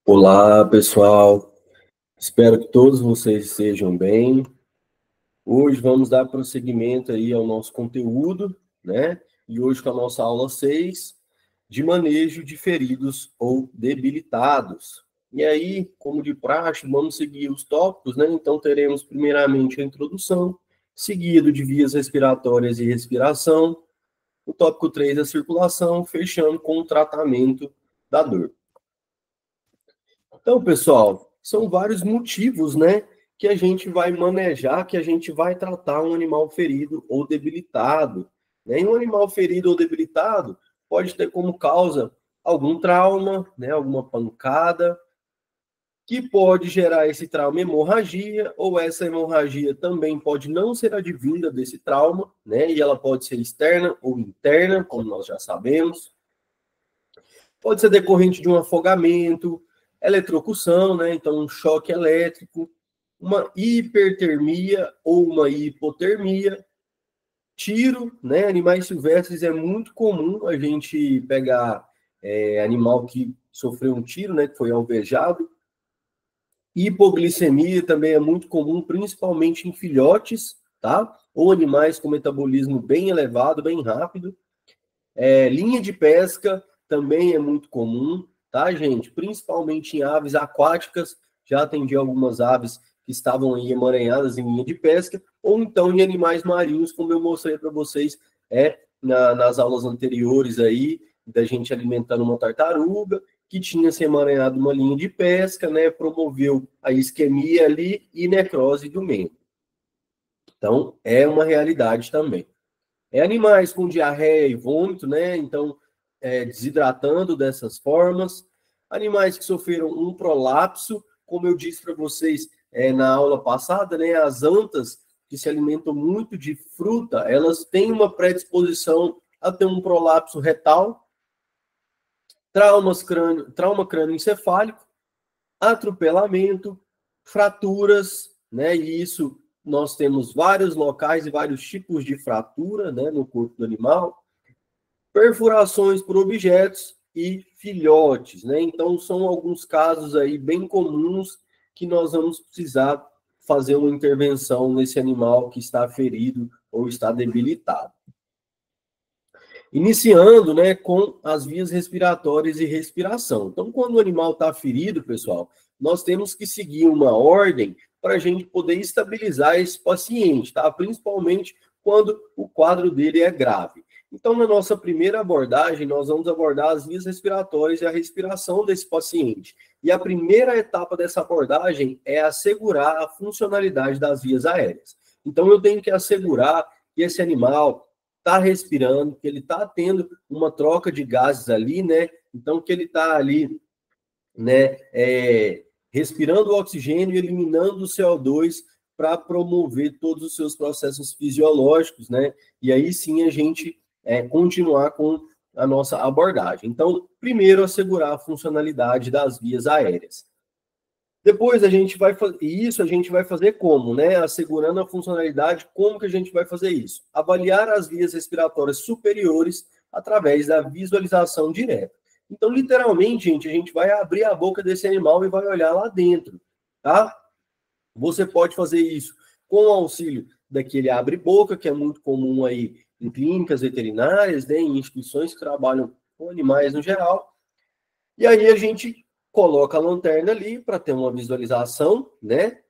Olá, pessoal. Espero que todos vocês estejam bem. Hoje vamos dar prosseguimento aí ao nosso conteúdo, né? E hoje com a nossa aula 6 de manejo de feridos ou debilitados. E aí, como de praxe, vamos seguir os tópicos, né? Então teremos primeiramente a introdução, seguido de vias respiratórias e respiração, o tópico 3 a circulação, fechando com o tratamento da dor. Então, pessoal, são vários motivos, né, que a gente vai manejar, que a gente vai tratar um animal ferido ou debilitado. Né? E um animal ferido ou debilitado pode ter como causa algum trauma, né, alguma pancada, que pode gerar esse trauma hemorragia, ou essa hemorragia também pode não ser advinda desse trauma, né, e ela pode ser externa ou interna, como nós já sabemos. Pode ser decorrente de um afogamento, eletrocução, né? Então, um choque elétrico, uma hipertermia ou uma hipotermia, tiro, né? Animais silvestres é muito comum a gente pegar animal que sofreu um tiro, né? Que foi alvejado. Hipoglicemia também é muito comum, principalmente em filhotes, tá? Ou animais com metabolismo bem elevado, bem rápido. Linha de pesca também é muito comum, tá, gente? Principalmente em aves aquáticas. Já atendi algumas aves que estavam aí emaranhadas em linha de pesca, ou então em animais marinhos, como eu mostrei para vocês nas aulas anteriores aí, da gente alimentando uma tartaruga, que tinha se emaranhado uma linha de pesca, né? Promoveu a isquemia ali e necrose do membro. Então, é uma realidade também. Animais com diarreia e vômito, né? Então, desidratando dessas formas. Animais que sofreram um prolapso, como eu disse para vocês na aula passada, né? As antas que se alimentam muito de fruta, elas têm uma predisposição a ter um prolapso retal, trauma crânioencefálico, atropelamento, fraturas, né? E isso nós temos vários locais e vários tipos de fratura, né, no corpo do animal, perfurações por objetos e filhotes, né? Então são alguns casos aí bem comuns que nós vamos precisar fazer uma intervenção nesse animal que está ferido ou está debilitado. Iniciando, né, com as vias respiratórias e respiração. Então, quando o animal está ferido, pessoal, nós temos que seguir uma ordem para a gente poder estabilizar esse paciente, tá? Principalmente quando o quadro dele é grave. Então, na nossa primeira abordagem, nós vamos abordar as vias respiratórias e a respiração desse paciente. E a primeira etapa dessa abordagem é assegurar a funcionalidade das vias aéreas. Então, eu tenho que assegurar que esse animal está respirando, que ele está tendo uma troca de gases ali, né? Então, que ele está ali, né, respirando o oxigênio e eliminando o CO2 para promover todos os seus processos fisiológicos, né? E aí sim a gente continuar com a nossa abordagem. Então, primeiro, assegurar a funcionalidade das vias aéreas. Depois a gente vai fazer isso, a gente vai fazer como, né? Assegurando a funcionalidade, como que a gente vai fazer isso? Avaliar as vias respiratórias superiores através da visualização direta. Então, literalmente, gente, a gente vai abrir a boca desse animal e vai olhar lá dentro, tá? Você pode fazer isso com o auxílio daquele abre-boca, que é muito comum aí em clínicas veterinárias, né? Em instituições que trabalham com animais no geral. E aí a gente coloca a lanterna ali para ter uma visualização, né,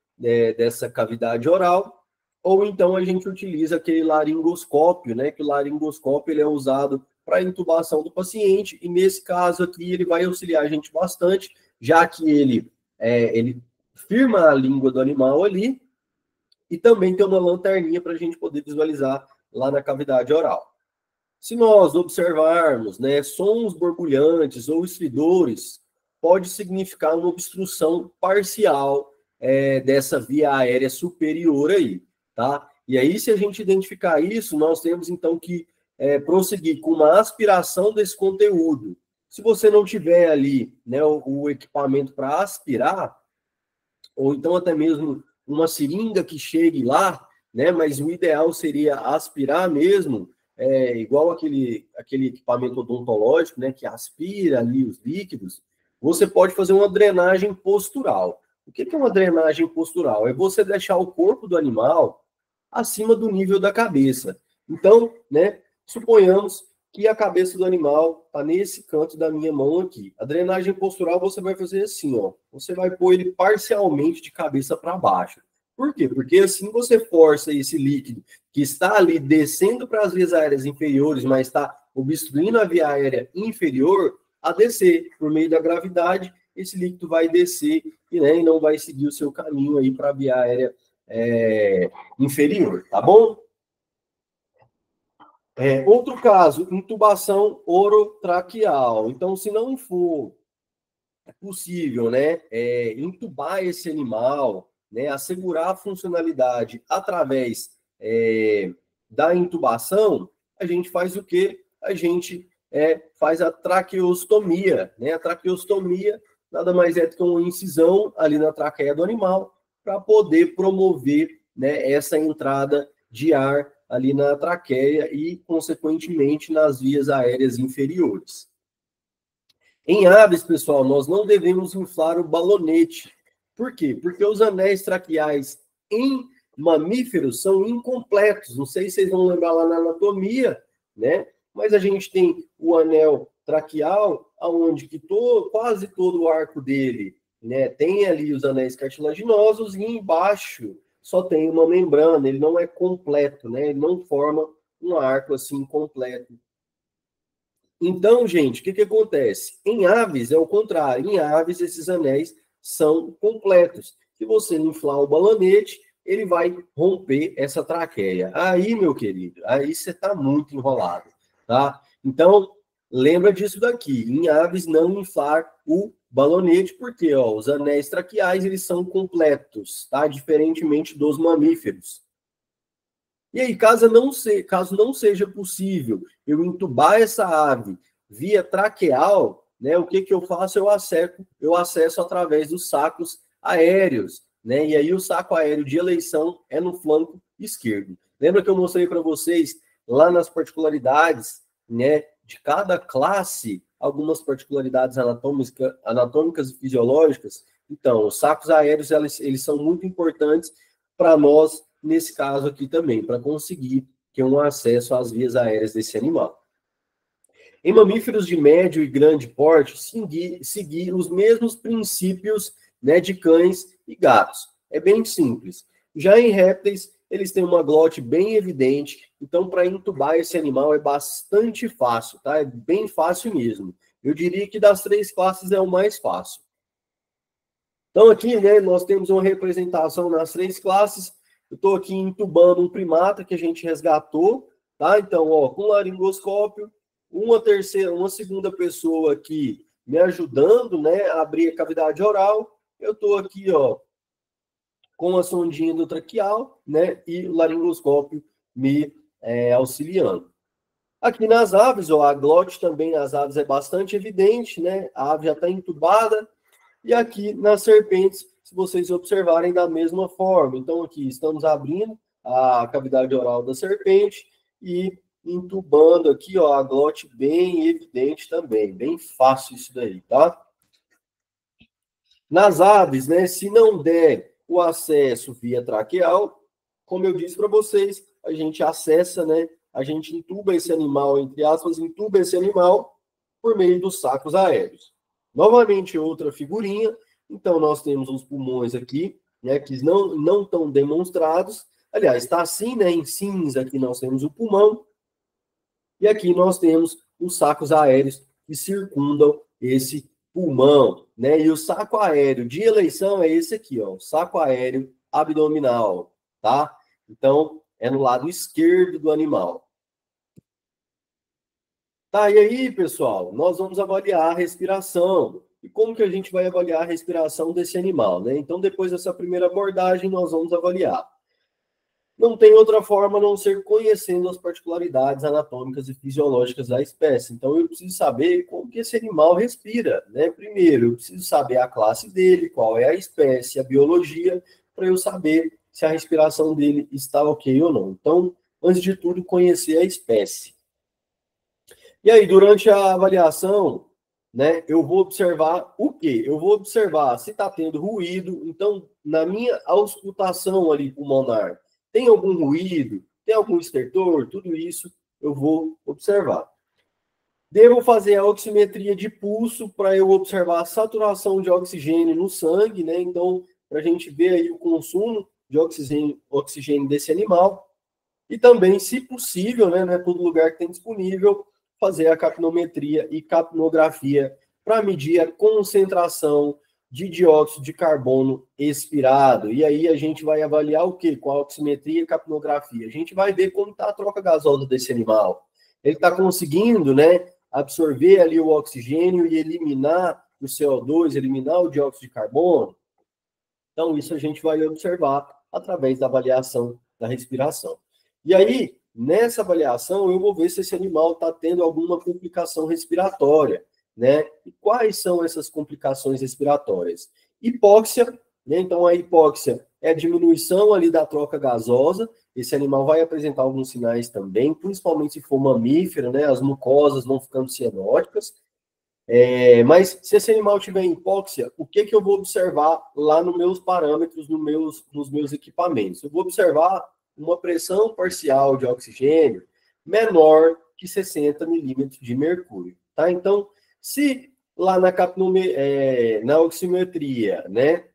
dessa cavidade oral, ou então a gente utiliza aquele laringoscópio, né, que o laringoscópio ele é usado para a intubação do paciente, e nesse caso aqui ele vai auxiliar a gente bastante, já que ele firma a língua do animal ali, e também tem uma lanterninha para a gente poder visualizar lá na cavidade oral. Se nós observarmos, né, sons borbulhantes ou estridores, pode significar uma obstrução parcial dessa via aérea superior aí, tá? E aí, se a gente identificar isso, nós temos então que prosseguir com uma aspiração desse conteúdo. Se você não tiver ali, né, o equipamento para aspirar, ou então até mesmo uma seringa que chegue lá, né, mas o ideal seria aspirar mesmo, igual aquele equipamento odontológico, né, que aspira ali os líquidos, você pode fazer uma drenagem postural. O que é uma drenagem postural? É você deixar o corpo do animal acima do nível da cabeça. Então, né, suponhamos que a cabeça do animal está nesse canto da minha mão aqui. A drenagem postural você vai fazer assim, ó. Você vai pôr ele parcialmente de cabeça para baixo. Por quê? Porque assim você força esse líquido que está ali descendo para as vias aéreas inferiores, mas está obstruindo a via aérea inferior, a descer. Por meio da gravidade, esse líquido vai descer e, né, e não vai seguir o seu caminho aí para a via aérea inferior, tá bom? Outro caso, intubação orotraqueal. Então, se não for possível, né, intubar esse animal, né, assegurar a funcionalidade através da intubação, a gente faz o quê? A gente faz a traqueostomia, né? A traqueostomia nada mais é do que uma incisão ali na traqueia do animal para poder promover, né, essa entrada de ar ali na traqueia e, consequentemente, nas vias aéreas inferiores. Em aves, pessoal, nós não devemos inflar o balonete. Por quê? Porque os anéis traqueais em mamíferos são incompletos. Não sei se vocês vão lembrar lá na anatomia, né? Mas a gente tem o anel traqueal, aonde que quase todo o arco dele, né, tem ali os anéis cartilaginosos e embaixo só tem uma membrana, ele não é completo, né? Ele não forma um arco assim completo. Então, gente, o que acontece? Em aves é o contrário. Em aves, esses anéis são completos. Se você inflar o balonete, ele vai romper essa traqueia. Aí, meu querido, aí você está muito enrolado, tá? Então, lembra disso daqui. Em aves, não inflar o balonete, porque ó, os anéis traqueais, eles são completos, tá? Diferentemente dos mamíferos. E aí, caso não seja possível eu entubar essa ave via traqueal, né, o que eu faço? Eu acesso através dos sacos aéreos, né? E aí o saco aéreo de eleição é no flanco esquerdo. Lembra que eu mostrei para vocês lá nas particularidades, né, de cada classe, algumas particularidades anatômicas e fisiológicas? Então, os sacos aéreos, eles são muito importantes para nós, nesse caso aqui também, para conseguir ter um acesso às vias aéreas desse animal. Em mamíferos de médio e grande porte, seguir os mesmos princípios, né, de cães e gatos. É bem simples. Já em répteis, eles têm uma glote bem evidente, então para intubar esse animal é bastante fácil, tá? É bem fácil mesmo. Eu diria que das 3 classes é o mais fácil. Então aqui, né, nós temos uma representação nas 3 classes. Eu estou aqui intubando um primata que a gente resgatou, tá? Então, ó, com laringoscópio, uma segunda pessoa aqui me ajudando, né, a abrir a cavidade oral. Eu estou aqui, ó, com a sondinha do traqueal, né, e o laringoscópio me auxiliando. Aqui nas aves, ó, a glote também nas aves é bastante evidente, né? A ave já está entubada. E aqui nas serpentes, se vocês observarem da mesma forma. Então, aqui estamos abrindo a cavidade oral da serpente e intubando aqui, ó, a glote bem evidente também. Bem fácil isso daí, tá? Nas aves, né, se não der o acesso via traqueal, como eu disse para vocês, a gente acessa, né, a gente intuba esse animal, entre aspas, intuba esse animal por meio dos sacos aéreos. Novamente, outra figurinha. Então, nós temos os pulmões aqui, né, que não estão demonstrados. Aliás, está assim, né, em cinza aqui nós temos o pulmão. E aqui nós temos os sacos aéreos que circundam esse pulmão, né? E o saco aéreo de eleição é esse aqui, ó, o saco aéreo abdominal, tá? Então, é no lado esquerdo do animal. Tá, e aí, pessoal, nós vamos avaliar a respiração. E como que a gente vai avaliar a respiração desse animal, né? Então, depois dessa primeira abordagem, nós vamos avaliar. Não tem outra forma a não ser conhecendo as particularidades anatômicas e fisiológicas da espécie. Então, eu preciso saber como que esse animal respira, né? Primeiro, eu preciso saber a classe dele, qual é a espécie, a biologia, para eu saber se a respiração dele está ok ou não. Então, antes de tudo, conhecer a espécie. E aí, durante a avaliação, né, eu vou observar o quê? Eu vou observar se está tendo ruído. Então, na minha auscultação ali pulmonar, tem algum ruído, tem algum estertor, tudo isso eu vou observar. Devo fazer a oximetria de pulso para eu observar a saturação de oxigênio no sangue, né? Então, para a gente ver aí o consumo de oxigênio desse animal. E também, se possível, né, não é todo lugar que tem disponível, fazer a capnometria e capnografia para medir a concentração de dióxido de carbono expirado. E aí a gente vai avaliar o quê? Com a oximetria e capnografia. A gente vai ver como está a troca gasosa desse animal. Ele está conseguindo, né, absorver ali o oxigênio e eliminar o CO2, eliminar o dióxido de carbono. Então, isso a gente vai observar através da avaliação da respiração. E aí, nessa avaliação, eu vou ver se esse animal está tendo alguma complicação respiratória, né? E quais são essas complicações respiratórias? Hipóxia, né? Então, a hipóxia é a diminuição ali da troca gasosa. Esse animal vai apresentar alguns sinais também, principalmente se for mamífero, né? As mucosas vão ficando cianóticas. Mas se esse animal tiver hipóxia, o que eu vou observar lá nos meus parâmetros, nos meus equipamentos? Eu vou observar uma pressão parcial de oxigênio menor que 60 milímetros de mercúrio, tá? Então, se lá na oximetria, né,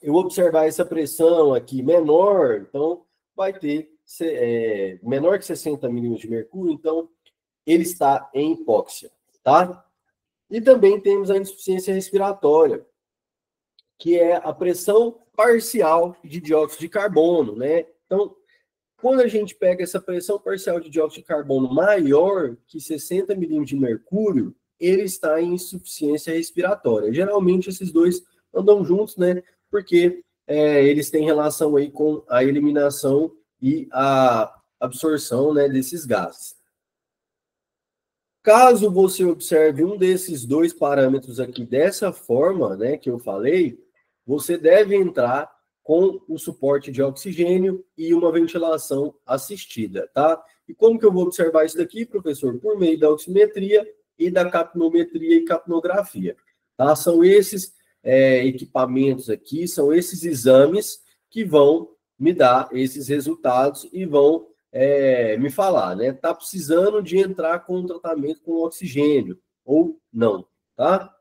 eu observar essa pressão aqui menor, então vai ter menor que 60 milímetros de mercúrio, então ele está em hipóxia, tá? E também temos a insuficiência respiratória, que é a pressão parcial de dióxido de carbono, né? Então, quando a gente pega essa pressão parcial de dióxido de carbono maior que 60 milímetros de mercúrio, ele está em insuficiência respiratória. Geralmente, esses dois andam juntos, né? Porque eles têm relação aí com a eliminação e a absorção, né, desses gases. Caso você observe um desses dois parâmetros aqui dessa forma, né, que eu falei, você deve entrar com o suporte de oxigênio e uma ventilação assistida, tá? E como que eu vou observar isso daqui, professor? Por meio da oximetria e da capnometria e capnografia, tá? São esses equipamentos aqui, são esses exames que vão me dar esses resultados e vão me falar, né? Tá precisando de entrar com um tratamento com oxigênio ou não, tá?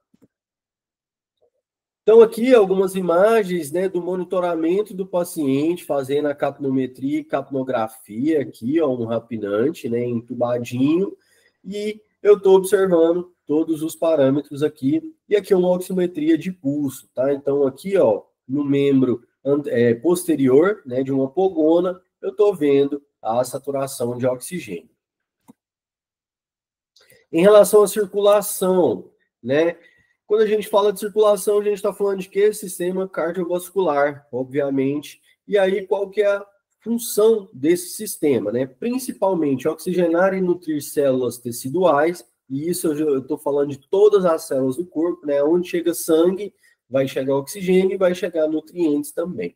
Então, aqui algumas imagens, né, do monitoramento do paciente fazendo a capnometria e capnografia, aqui, ó, um rapinante, né, entubadinho, e eu estou observando todos os parâmetros aqui, e aqui é uma oximetria de pulso, tá? Então, aqui, ó, no membro posterior, né, de uma pogona, eu estou vendo a saturação de oxigênio. Em relação à circulação, né? Quando a gente fala de circulação, a gente está falando de quê? Sistema cardiovascular, obviamente. E aí, qual que é a função desse sistema, né? Principalmente oxigenar e nutrir células teciduais, e isso eu estou falando de todas as células do corpo, né? Onde chega sangue, vai chegar oxigênio e vai chegar nutrientes também,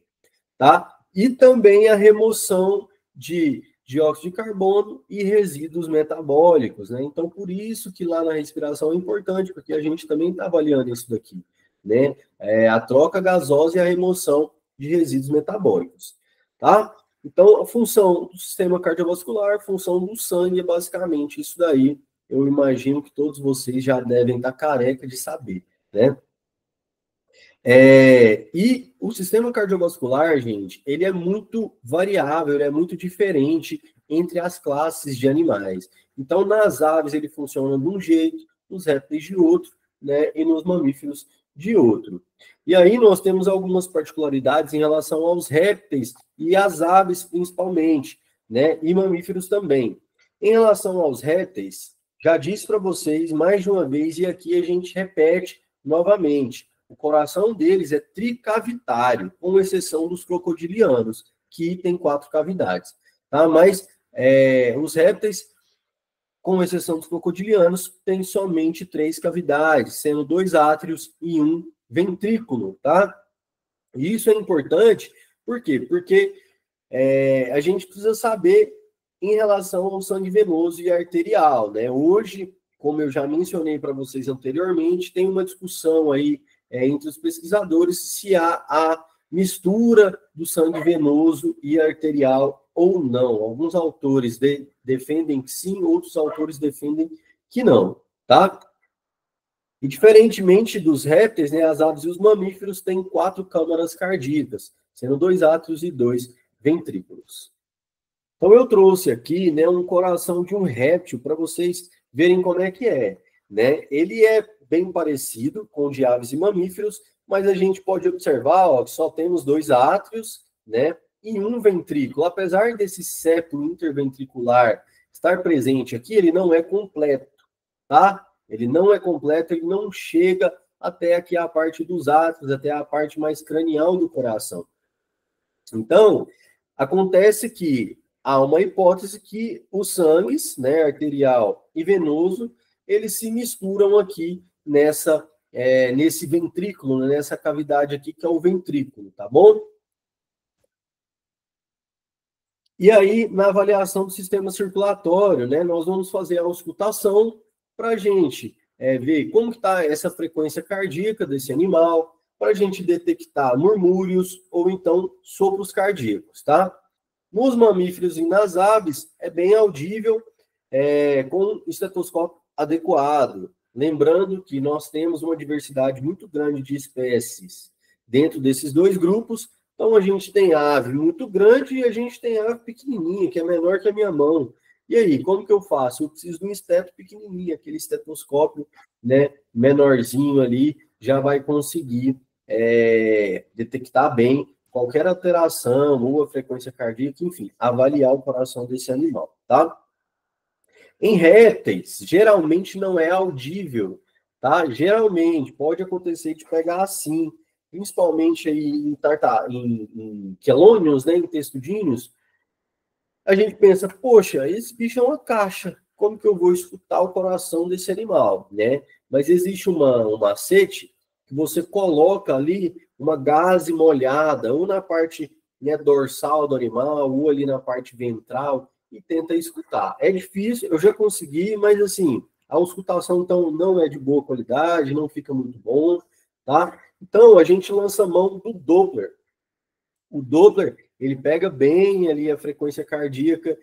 tá? E também a remoção de dióxido de carbono e resíduos metabólicos, né? Então, por isso que lá na respiração é importante, porque a gente também está avaliando isso daqui, né? A troca gasosa e a remoção de resíduos metabólicos, tá? Então, a função do sistema cardiovascular, a função do sangue é basicamente isso daí. Eu imagino que todos vocês já devem estar careca de saber, né? E o sistema cardiovascular, gente, ele é muito variável, ele é muito diferente entre as classes de animais. Então, nas aves ele funciona de um jeito, nos répteis de outro, né, e nos mamíferos de outro. E aí nós temos algumas particularidades em relação aos répteis e às aves principalmente, né, e mamíferos também. Em relação aos répteis, já disse para vocês mais de uma vez, e aqui a gente repete novamente, o coração deles é tricavitário, com exceção dos crocodilianos, que tem 4 cavidades. Tá? Mas os répteis, com exceção dos crocodilianos, têm somente 3 cavidades, sendo 2 átrios e 1 ventrículo. Tá? E isso é importante, por quê? Porque a gente precisa saber em relação ao sangue venoso e arterial. Né? Hoje, como eu já mencionei para vocês anteriormente, tem uma discussão aí entre os pesquisadores se há a mistura do sangue venoso e arterial ou não. Alguns autores defendem que sim, outros autores defendem que não, tá? E diferentemente dos répteis, né, as aves e os mamíferos têm 4 câmaras cardíacas, sendo 2 átrios e 2 ventrículos. Então eu trouxe aqui, né, um coração de um réptil para vocês verem como é que é, né? Ele é bem parecido com o de aves e mamíferos, mas a gente pode observar, ó, que só temos 2 átrios, né, e um ventrículo. Apesar desse septo interventricular estar presente aqui, ele não é completo, tá? Ele não é completo, ele não chega até aqui a parte dos átrios, até a parte mais cranial do coração. Então, acontece que há uma hipótese que os sangues, né, arterial e venoso, eles se misturam aqui nesse ventrículo, nessa cavidade aqui que é o ventrículo, tá bom? E aí, na avaliação do sistema circulatório, né, nós vamos fazer a auscultação para a gente ver como está essa frequência cardíaca desse animal, para a gente detectar murmúrios ou então sopros cardíacos, tá? Nos mamíferos e nas aves, é bem audível com estetoscópio adequado. Lembrando que nós temos uma diversidade muito grande de espécies dentro desses 2 grupos. Então, a gente tem ave muito grande e a gente tem ave pequenininha, que é menor que a minha mão. E aí, como que eu faço? Eu preciso de um esteto pequenininho, aquele estetoscópio, né, menorzinho ali, já vai conseguir detectar bem qualquer alteração ou a frequência cardíaca, enfim, avaliar o coração desse animal, tá? Em répteis, geralmente não é audível, tá? Geralmente, pode acontecer de pegar assim, principalmente aí em quelônios, né, em testudinhos, a gente pensa, poxa, esse bicho é uma caixa, como que eu vou escutar o coração desse animal, né? Mas existe um macete que você coloca ali uma gaze molhada, ou na parte, né, dorsal do animal, ou ali na parte ventral, e tenta escutar. É difícil, eu já consegui, mas assim, a auscultação então não é de boa qualidade, não fica muito bom, tá? Então a gente lança mão do Doppler. O Doppler, ele pega bem ali a frequência cardíaca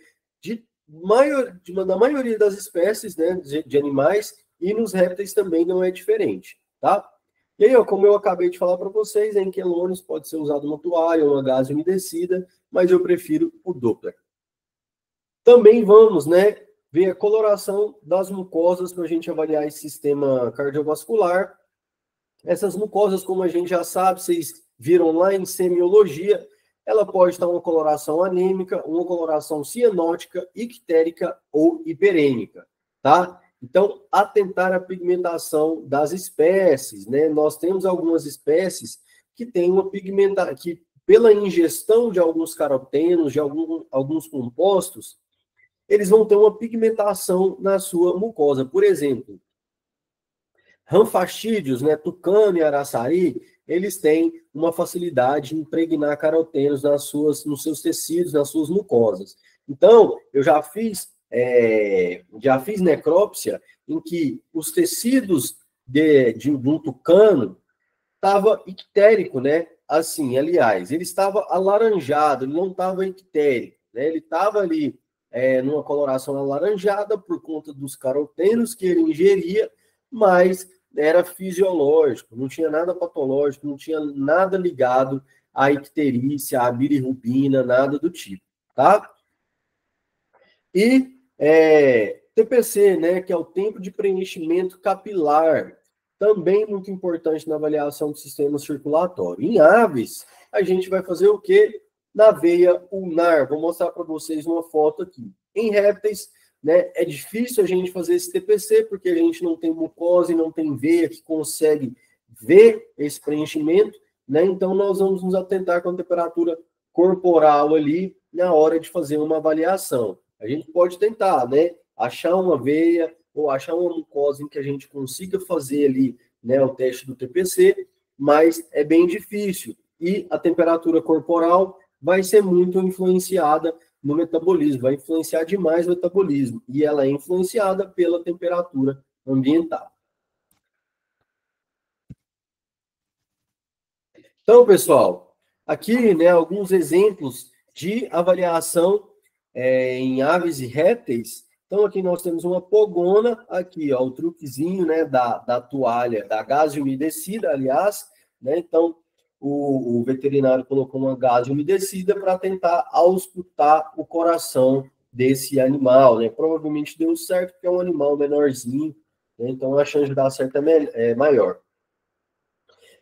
da maioria das espécies, né, de animais, e nos répteis também não é diferente, tá? E aí, ó, como eu acabei de falar para vocês, em quelônios pode ser usado uma toalha, uma gaze umedecida, mas eu prefiro o Doppler. Também vamos, né, ver a coloração das mucosas para a gente avaliar esse sistema cardiovascular. Essas mucosas, como a gente já sabe, vocês viram lá em semiologia, ela pode estar uma coloração anêmica, uma coloração cianótica, ictérica ou hiperêmica, tá? Então, atentar à pigmentação das espécies, né? Nós temos algumas espécies que têm uma pigmentação, que pela ingestão de alguns carotenos, de alguns compostos, eles vão ter uma pigmentação na sua mucosa. Por exemplo, ranfastídeos, né, tucano e araçaí, eles têm uma facilidade em impregnar carotenos nos seus tecidos, nas suas mucosas. Então, eu já fiz necrópsia em que os tecidos de um tucano estava ictérico, né? Assim, aliás, ele estava alaranjado, ele não estava ictérico, né? Ele estava ali numa coloração alaranjada por conta dos carotenos que ele ingeria, mas era fisiológico, não tinha nada patológico, não tinha nada ligado à icterícia, à bilirrubina, nada do tipo, tá? E TPC, né, que é o tempo de preenchimento capilar, também muito importante na avaliação do sistema circulatório. Em aves, a gente vai fazer o quê? Na veia ulnar. Vou mostrar para vocês uma foto aqui. Em répteis, né, é difícil a gente fazer esse TPC, porque a gente não tem mucosa e não tem veia que consegue ver esse preenchimento, né? Então, nós vamos nos atentar com a temperatura corporal ali na hora de fazer uma avaliação. A gente pode tentar, né, achar uma veia ou achar uma mucosa em que a gente consiga fazer ali, né, o teste do TPC, mas é bem difícil. E a temperatura corporal vai ser muito influenciada no metabolismo, vai influenciar demais o metabolismo, e ela é influenciada pela temperatura ambiental. Então, pessoal, aqui, né, alguns exemplos de avaliação em aves e répteis. Então, aqui nós temos uma pogona, aqui, ó, o truquezinho, né, da toalha, da gase umedecida, aliás, né, então, o veterinário colocou uma gase umedecida para tentar auscultar o coração desse animal, né, provavelmente deu certo, porque é um animal menorzinho, né, então a chance de dar certo é maior.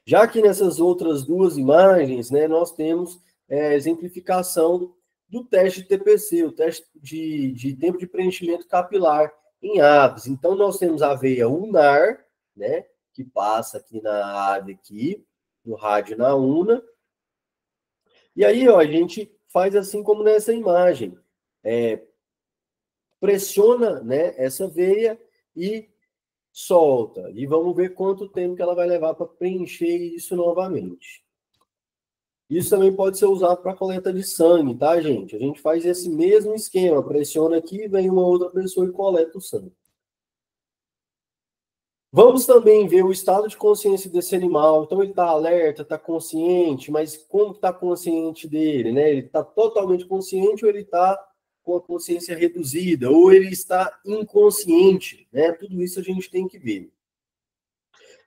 Já que nessas outras duas imagens, né, nós temos exemplificação do teste de TPC, o teste de tempo de preenchimento capilar em aves. Então, nós temos a veia ulnar, né, que passa aqui na ave, aqui, no rádio na una. E aí, ó, a gente faz assim como nessa imagem. Pressiona, né, essa veia e solta. E vamos ver quanto tempo que ela vai levar para preencher isso novamente. Isso também pode ser usado para coleta de sangue, tá, gente? A gente faz esse mesmo esquema, pressiona aqui, vem uma outra pessoa e coleta o sangue. Vamos também ver o estado de consciência desse animal. Então, ele está alerta, está consciente, mas como está consciente dele, né? Ele está totalmente consciente ou ele está com a consciência reduzida, ou ele está inconsciente, né? Tudo isso a gente tem que ver.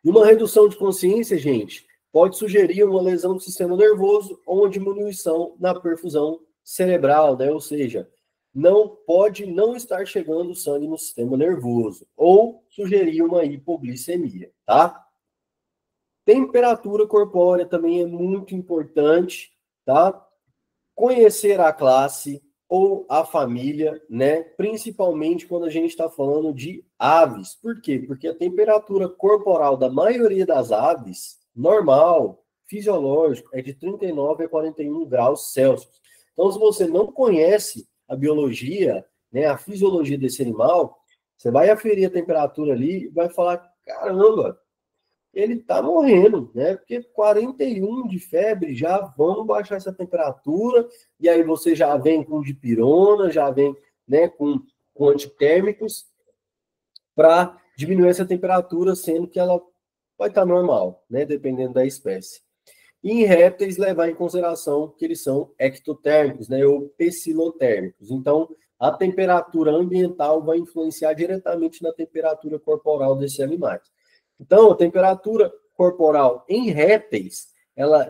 E uma redução de consciência, gente, pode sugerir uma lesão do sistema nervoso ou uma diminuição na perfusão cerebral, né? Ou seja, não pode não estar chegando sangue no sistema nervoso ou sugerir uma hipoglicemia, tá? Temperatura corpórea também é muito importante, tá? Conhecer a classe ou a família, né? Principalmente quando a gente está falando de aves. Por quê? Porque a temperatura corporal da maioria das aves, normal, fisiológico, é de 39 a 41 graus Celsius. Então, se você não conhece a biologia, né, a fisiologia desse animal, você vai aferir a temperatura ali e vai falar, caramba, ele está morrendo, né? Porque 41 de febre, já vamos baixar essa temperatura, e aí você já vem com dipirona, já vem, né, com antitérmicos para diminuir essa temperatura, sendo que ela vai estar normal, né? Dependendo da espécie. E em répteis, levar em consideração que eles são ectotérmicos, né? Ou pecilotérmicos. Então, a temperatura ambiental vai influenciar diretamente na temperatura corporal desses animais. Então, a temperatura corporal em répteis,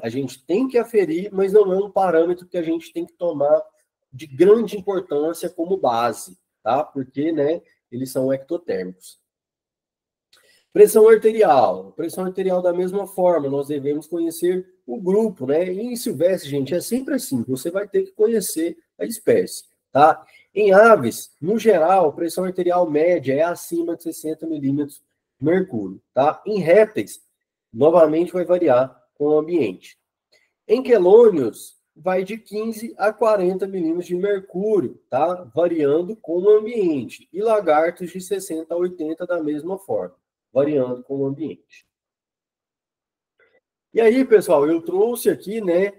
a gente tem que aferir, mas não é um parâmetro que a gente tem que tomar de grande importância como base, tá? Porque, né, eles são ectotérmicos. Pressão arterial. Pressão arterial da mesma forma, nós devemos conhecer o grupo, né? E em silvestre, gente, é sempre assim, você vai ter que conhecer a espécie, tá? Em aves, no geral, pressão arterial média é acima de 60 milímetros de mercúrio, tá? Em répteis, novamente vai variar com o ambiente. Em quelônios, vai de 15 a 40 milímetros de mercúrio, tá? Variando com o ambiente. E lagartos de 60 a 80 da mesma forma, variando com o ambiente. E aí, pessoal, eu trouxe aqui, né,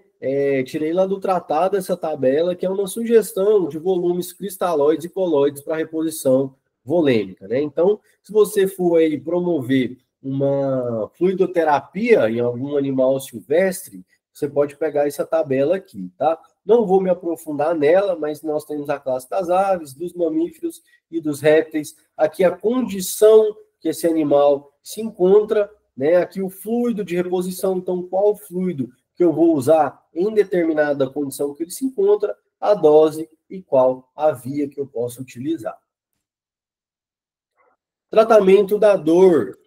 tirei lá do tratado essa tabela, que é uma sugestão de volumes cristalóides e colóides para reposição volêmica, né? Então, se você for aí promover uma fluidoterapia em algum animal silvestre, você pode pegar essa tabela aqui, tá? Não vou me aprofundar nela, mas nós temos a classe das aves, dos mamíferos e dos répteis. Aqui a condição que esse animal se encontra, né? Aqui o fluido de reposição, então qual fluido que eu vou usar em determinada condição que ele se encontra, a dose e qual a via que eu posso utilizar. Tratamento da dor.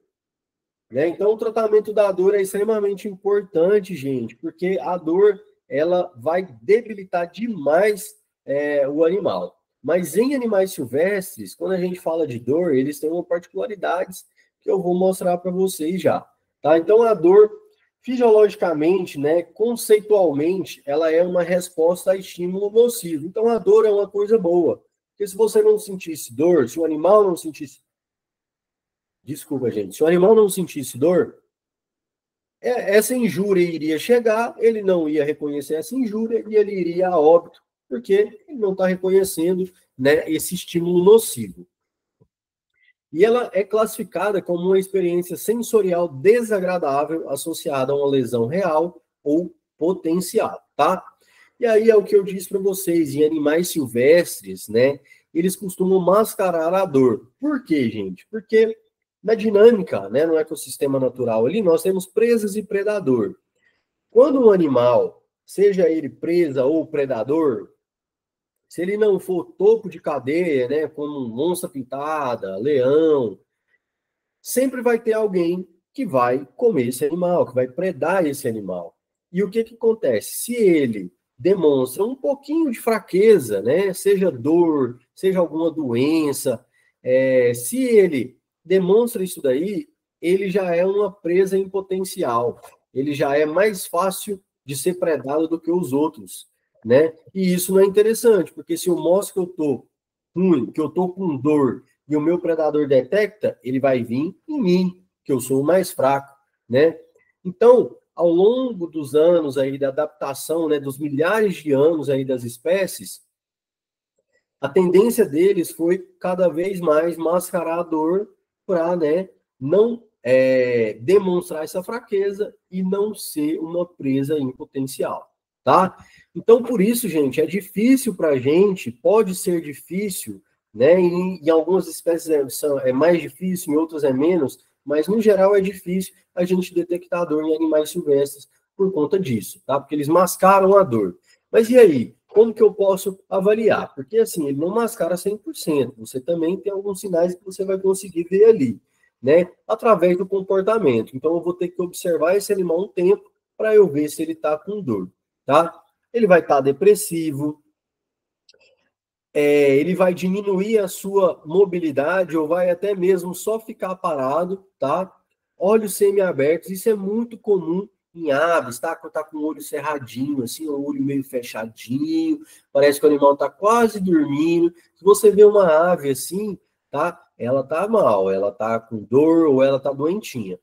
Né? Então, o tratamento da dor é extremamente importante, gente, porque a dor ela vai debilitar demais o animal. Mas em animais silvestres, quando a gente fala de dor, eles têm uma particularidades que eu vou mostrar para vocês já. Tá? Então, a dor, fisiologicamente, né, conceitualmente, ela é uma resposta a estímulo nocivo. Então, a dor é uma coisa boa. Porque se você não sentisse dor, se o animal não sentisse Desculpa, gente. Se o animal não sentisse dor, essa injúria iria chegar, ele não ia reconhecer essa injúria e ele iria a óbito, porque ele não está reconhecendo, né, esse estímulo nocivo. E ela é classificada como uma experiência sensorial desagradável associada a uma lesão real ou potencial, tá? E aí é o que eu disse para vocês, em animais silvestres, né, eles costumam mascarar a dor. Por quê, gente? Porque na dinâmica, né, no ecossistema natural ali, nós temos presas e predador. Quando um animal, seja ele presa ou predador, se ele não for topo de cadeia, né, como onça pintada, leão, sempre vai ter alguém que vai comer esse animal, que vai predar esse animal. E o que que acontece? Se ele demonstra um pouquinho de fraqueza, né, seja dor, seja alguma doença, se ele demonstra isso daí, ele já é uma presa em potencial. Ele já é mais fácil de ser predado do que os outros, né? E isso não é interessante, porque se eu mostro que eu tô ruim, que eu tô com dor, e o meu predador detecta, ele vai vir em mim, que eu sou o mais fraco, né? Então, ao longo dos anos aí da adaptação, né, dos milhares de anos aí das espécies, a tendência deles foi cada vez mais mascarar a dor para, né, não demonstrar essa fraqueza e não ser uma presa em potencial, tá? Então, por isso, gente, é difícil para a gente, pode ser difícil, né? Em algumas espécies é mais difícil, em outras é menos, mas no geral é difícil a gente detectar a dor em animais silvestres por conta disso, tá? Porque eles mascaram a dor. Mas e aí? Como que eu posso avaliar? Porque assim, ele não mascara 100%. Você também tem alguns sinais que você vai conseguir ver ali, né? Através do comportamento. Então eu vou ter que observar esse animal um tempo para eu ver se ele está com dor, tá? Ele vai estar depressivo, ele vai diminuir a sua mobilidade ou vai até mesmo só ficar parado, tá? Olhos semiabertos, isso é muito comum em aves, tá? Quando tá com o olho cerradinho, assim, o olho meio fechadinho, parece que o animal tá quase dormindo. Se você vê uma ave assim, tá? Ela tá mal, ela tá com dor ou ela tá doentinha.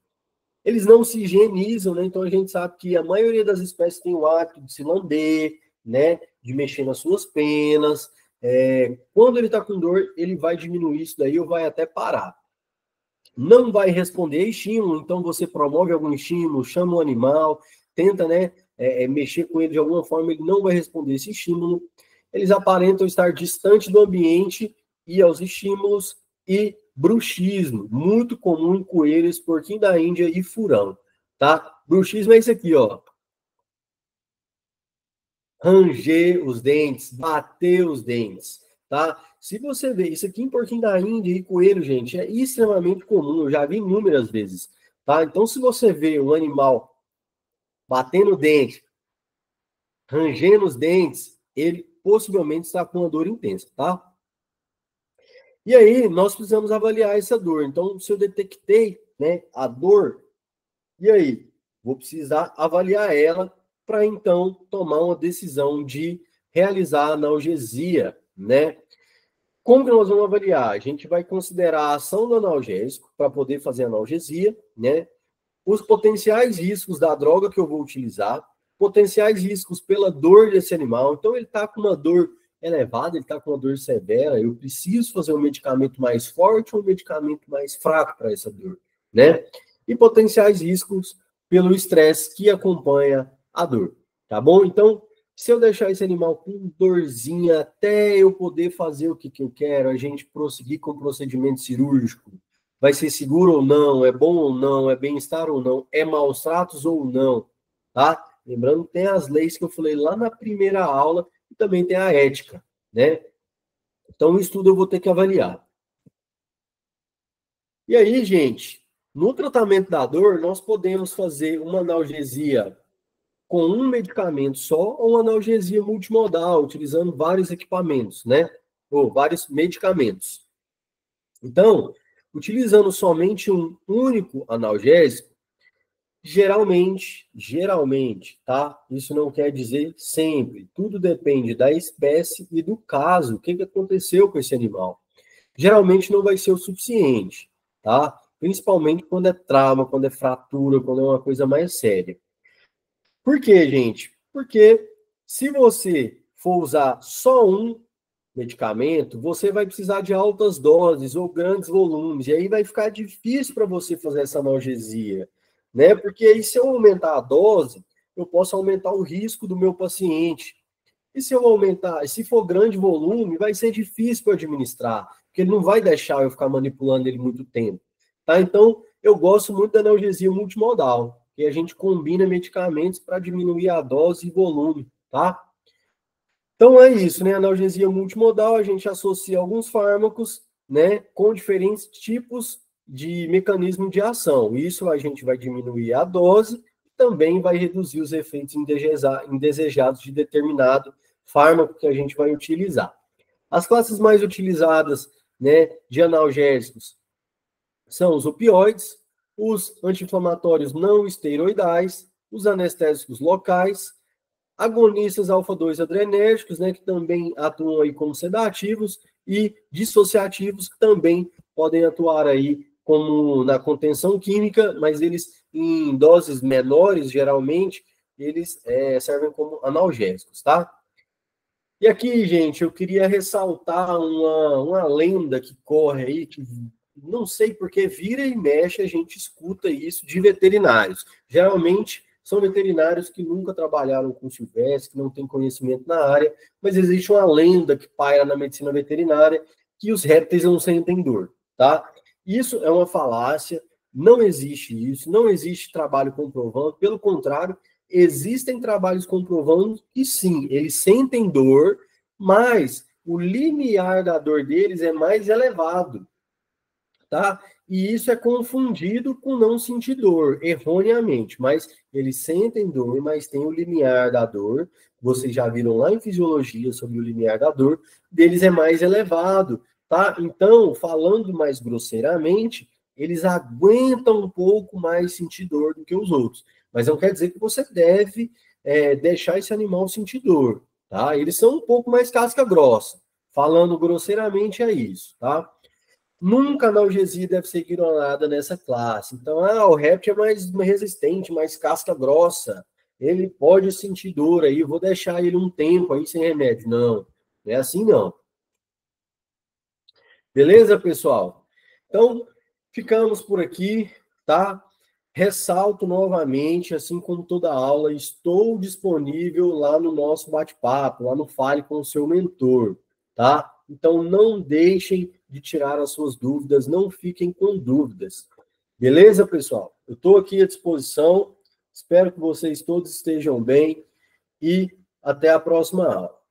Eles não se higienizam, né? Então a gente sabe que a maioria das espécies tem o hábito de se lamber, né? De mexer nas suas penas. Quando ele está com dor, ele vai diminuir isso daí ou vai até parar. Não vai responder a estímulo, então você promove algum estímulo, chama o animal, tenta, né, mexer com ele de alguma forma, ele não vai responder esse estímulo. Eles aparentam estar distante do ambiente e aos estímulos e bruxismo, muito comum em coelhos, porquinho da Índia e furão, tá? Bruxismo é isso aqui, ó. Ranger os dentes, bater os dentes, tá? Se você vê isso aqui em porquinho da Índia e coelho, gente, é extremamente comum, eu já vi inúmeras vezes, tá? Então, se você vê um animal batendo o dente, rangendo os dentes, ele possivelmente está com uma dor intensa, tá? E aí, nós precisamos avaliar essa dor. Então, se eu detectei, né, a dor, e aí? Vou precisar avaliar ela para então tomar uma decisão de realizar a analgesia, né? Como que nós vamos avaliar? A gente vai considerar a ação do analgésico para poder fazer a analgesia, né? Os potenciais riscos da droga que eu vou utilizar, potenciais riscos pela dor desse animal. Então, ele está com uma dor elevada, ele está com uma dor severa, eu preciso fazer um medicamento mais forte ou um medicamento mais fraco para essa dor, né? E potenciais riscos pelo estresse que acompanha a dor, tá bom? Então, se eu deixar esse animal com dorzinha até eu poder fazer o que eu quero, a gente prosseguir com o procedimento cirúrgico, vai ser seguro ou não, é bom ou não, é bem-estar ou não, é maus tratos ou não, tá? Lembrando que tem as leis que eu falei lá na primeira aula e também tem a ética, né? Então, isso tudo eu vou ter que avaliar. E aí, gente, no tratamento da dor, nós podemos fazer uma analgesia com um medicamento só ou uma analgesia multimodal, utilizando vários equipamentos, né? Ou vários medicamentos. Então, utilizando somente um único analgésico, geralmente, tá? Isso não quer dizer sempre. Tudo depende da espécie e do caso. O que aconteceu com esse animal? Geralmente não vai ser o suficiente, tá? Principalmente quando é trauma, quando é fratura, quando é uma coisa mais séria. Por quê, gente? Porque se você for usar só um, medicamento, você vai precisar de altas doses ou grandes volumes, e aí vai ficar difícil para você fazer essa analgesia, né? Porque aí, se eu aumentar a dose, eu posso aumentar o risco do meu paciente. E se eu aumentar, se for grande volume, vai ser difícil para administrar, porque ele não vai deixar eu ficar manipulando ele muito tempo, tá? Então, eu gosto muito da analgesia multimodal, que a gente combina medicamentos para diminuir a dose e volume, tá? Então é isso, né? Analgesia multimodal, a gente associa alguns fármacos, né, com diferentes tipos de mecanismo de ação. Isso a gente vai diminuir a dose, também vai reduzir os efeitos indesejados de determinado fármaco que a gente vai utilizar. As classes mais utilizadas, né, de analgésicos são os opioides, os anti-inflamatórios não esteroidais, os anestésicos locais, agonistas alfa-2 adrenérgicos, né, que também atuam aí como sedativos, e dissociativos, que também podem atuar aí como na contenção química, mas eles em doses menores, geralmente, eles servem como analgésicos, tá? E aqui, gente, eu queria ressaltar uma lenda que corre aí, que não sei porque vira e mexe, a gente escuta isso de veterinários. Geralmente são veterinários que nunca trabalharam com silvestre, que não têm conhecimento na área, mas existe uma lenda que paira na medicina veterinária que os répteis não sentem dor, tá? Isso é uma falácia, não existe isso, não existe trabalho comprovando, pelo contrário, existem trabalhos comprovando que sim, eles sentem dor, mas o limiar da dor deles é mais elevado, tá? E isso é confundido com não sentir dor, erroneamente, mas eles sentem dor, mas tem o limiar da dor, vocês já viram lá em fisiologia sobre o limiar da dor, deles é mais elevado, tá? Então, falando mais grosseiramente, eles aguentam um pouco mais sentir dor do que os outros, mas não quer dizer que você deve deixar esse animal sentir dor, tá? Eles são um pouco mais casca grossa, falando grosseiramente é isso, tá? Nunca a analgesia deve ser ignorada nessa classe. Então, o réptil é mais resistente, mais casca grossa. Ele pode sentir dor aí, vou deixar ele um tempo aí sem remédio. Não, não é assim não. Beleza, pessoal? Então, ficamos por aqui, tá? Ressalto novamente, assim como toda aula, estou disponível lá no nosso bate-papo, lá no Fale com o seu mentor, tá? Então, não deixem de tirar as suas dúvidas, não fiquem com dúvidas. Beleza, pessoal? Eu estou aqui à disposição, espero que vocês todos estejam bem e até a próxima aula.